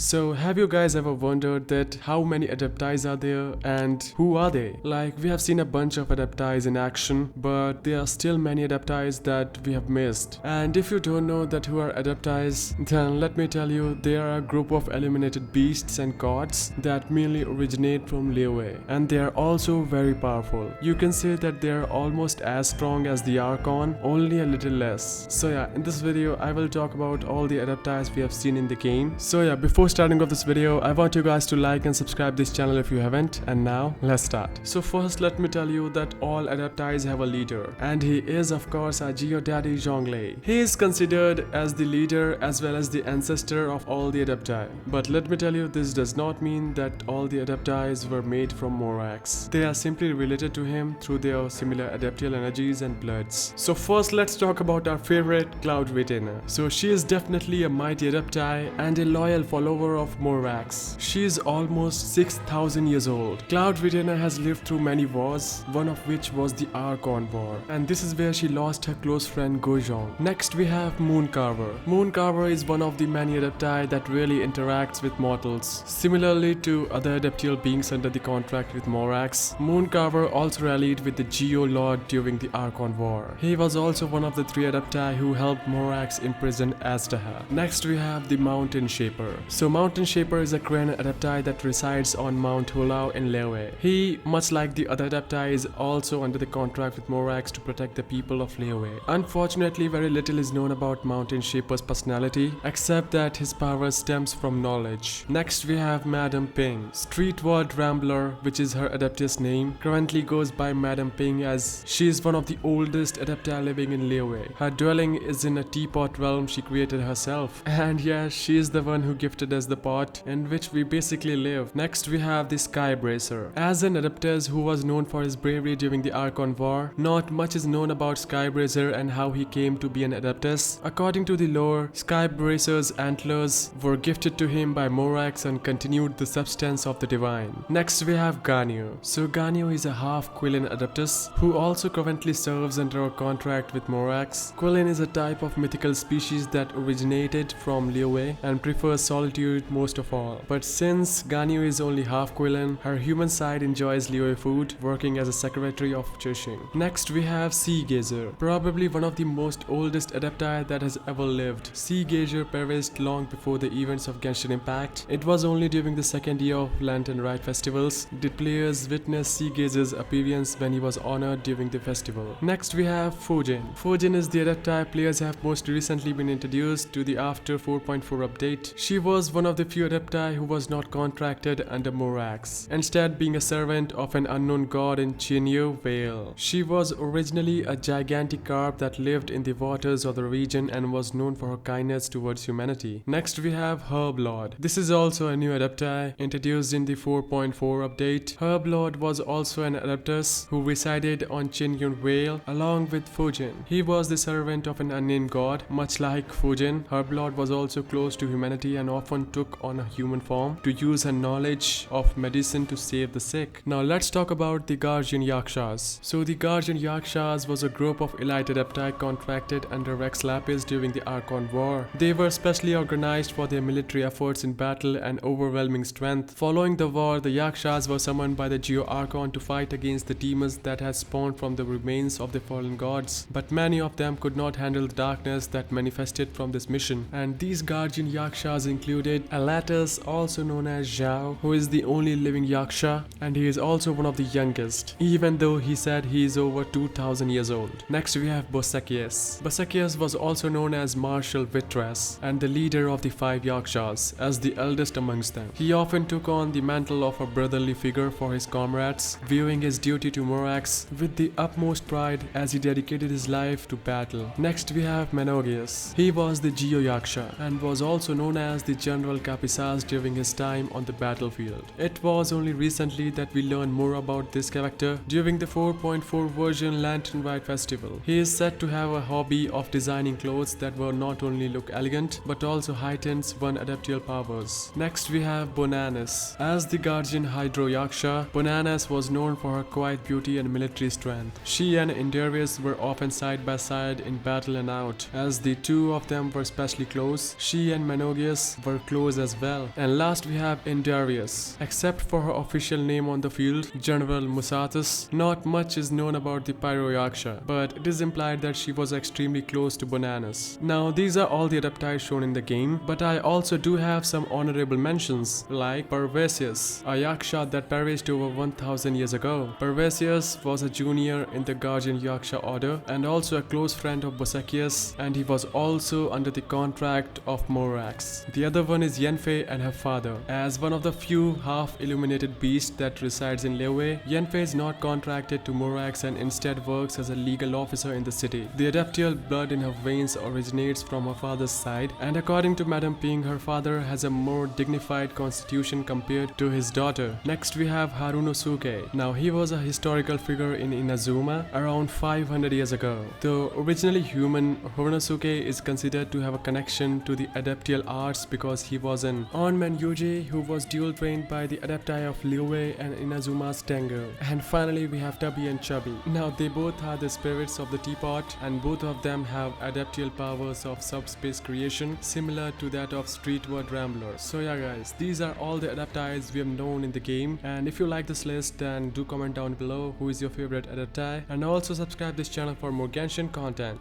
So have you guys ever wondered that how many Adeptis are there and who are they? Like, we have seen a bunch of Adeptis in action, but there are still many Adeptis that we have missed. And if you don't know that who are Adeptis, then let me tell you, they are a group of illuminated beasts and gods that mainly originate from Liyue, and they are also very powerful. You can say that they are almost as strong as the Archon, only a little less. So yeah, in this video I will talk about all the Adeptis we have seen in the game. So yeah, before starting off this video, I want you guys to like and subscribe this channel if you haven't, and now let's start. So first let me tell you that all Adeptis have a leader, and he is of course our Geo Daddy Zhonglei. He is considered as the leader as well as the ancestor of all the Adepti. But let me tell you, this does not mean that all the Adeptis were made from Morax. They are simply related to him through their similar adaptial energies and bloods. So first let's talk about our favorite Cloud Retainer. So she is definitely a mighty Adepti and a loyal follower of Morax. She is almost 6,000 years old. Cloud Retainer has lived through many wars, one of which was the Archon War, and this is where she lost her close friend Gojong. Next we have Mooncarver. Mooncarver is one of the many Adepti that really interacts with mortals. Similarly to other adaptial beings under the contract with Morax, Mooncarver also rallied with the Geo Lord during the Archon War. He was also one of the 3 Adepti who helped Morax imprison Aztaha. Next we have the Mountain Shaper. So Mountain Shaper is a Korean Adepti that resides on Mount Hulao in Liyue. He, much like the other Adepti, is also under the contract with Morax to protect the people of Liyue. Unfortunately, very little is known about Mountain Shaper's personality, except that his power stems from knowledge. Next we have Madam Ping. Streetward Rambler, which is her Adeptus name, currently goes by Madam Ping as she is one of the oldest Adepti living in Liyue. Her dwelling is in a teapot realm she created herself. And yeah, she is the one who gifted us the pot in which we basically live. Next we have the Skybracer. As an Adeptus who was known for his bravery during the Archon War, not much is known about Skybracer and how he came to be an Adeptus. According to the lore, Skybracer's antlers were gifted to him by Morax and continued the substance of the divine. Next we have Ganyu. So Ganyu is a half Quillen Adeptus who also currently serves under a contract with Morax. Quillen is a type of mythical species that originated from Liyue and prefers solitude most of all. But since Ganyu is only half Quillen, her human side enjoys Liyue food, working as a secretary of Chushing. Next we have Sea Gazer, probably one of the most oldest Adepti that has ever lived. Sea Gazer perished long before the events of Genshin Impact. It was only during the second year of Lantern Rite festivals did players witness Sea Gazer's appearance when he was honored during the festival. Next we have Fujin. Fujin is the Adepti players have most recently been introduced to the after 4.4 update. She was one of the few Adepti who was not contracted under Morax, instead being a servant of an unknown god in Chinyu Vale. She was originally a gigantic carp that lived in the waters of the region and was known for her kindness towards humanity. Next we have Herblord. This is also a new Adepti introduced in the 4.4 update. Herblord was also an Adeptus who resided on Chinyu Vale along with Fujin. He was the servant of an unnamed god. Much like Fujin, Herblord was also close to humanity and often took on a human form to use her knowledge of medicine to save the sick. Now let's talk about the Guardian Yakshas. So the Guardian Yakshas was a group of elite Adepti contracted under Rex Lapis during the Archon War. They were specially organized for their military efforts in battle and overwhelming strength. Following the war, the Yakshas were summoned by the Geo Archon to fight against the demons that had spawned from the remains of the fallen gods. But many of them could not handle the darkness that manifested from this mission. And these Guardian Yakshas included Alatus, also known as Zhao, who is the only living Yaksha, and he is also one of the youngest, even though he said he is over 2000 years old. Next we have Bosakius. Bosakius was also known as Marshal Vitress and the leader of the 5 Yakshas, as the eldest amongst them. He often took on the mantle of a brotherly figure for his comrades, viewing his duty to Morax with the utmost pride as he dedicated his life to battle. Next we have Menogius. He was the Geo Yaksha and was also known as the General Capisas during his time on the battlefield. It was only recently that we learned more about this character during the 4.4 version Lantern Rite festival. He is said to have a hobby of designing clothes that were not only look elegant but also heightens one's adaptial powers. Next we have Bonanas. As the Guardian Hydro Yaksha, Bonanas was known for her quiet beauty and military strength. She She and Indarius were often side by side in battle and out. As the two of them were especially close, she and Menogius were close as well. And last we have Indarius. Except for her official name on the field, General Musatus, not much is known about the Pyro Yaksha, but it is implied that she was extremely close to Bananas. Now these are all the Adepti shown in the game, but I also do have some honorable mentions like Pervasius, a Yaksha that perished over 1000 years ago. Pervasius was a junior in the Guardian Yaksha order and also a close friend of Bosacius, and he was also under the contract of Morax. The other one is Yenfei and her father. As one of the few half-illuminated beasts that resides in Liyue, Yenfei is not contracted to Morax and instead works as a legal officer in the city. The Adeptial blood in her veins originates from her father's side, and according to Madame Ping, her father has a more dignified constitution compared to his daughter. Next we have Harunosuke. Now he was a historical figure in Inazuma around 500 years ago. Though originally human, Harunosuke is considered to have a connection to the Adeptial arts because he was an on-man Yuji who was dual trained by the Adepti of Liyue and Inazuma's Tengu. And finally we have Tubby and Chubby. Now they both are the spirits of the teapot, and both of them have Adeptial powers of subspace creation similar to that of Streetward Rambler. So yeah guys, these are all the Adeptis we have known in the game, and if you like this list then do comment down below who is your favorite Adepti, and also subscribe this channel for more Genshin content.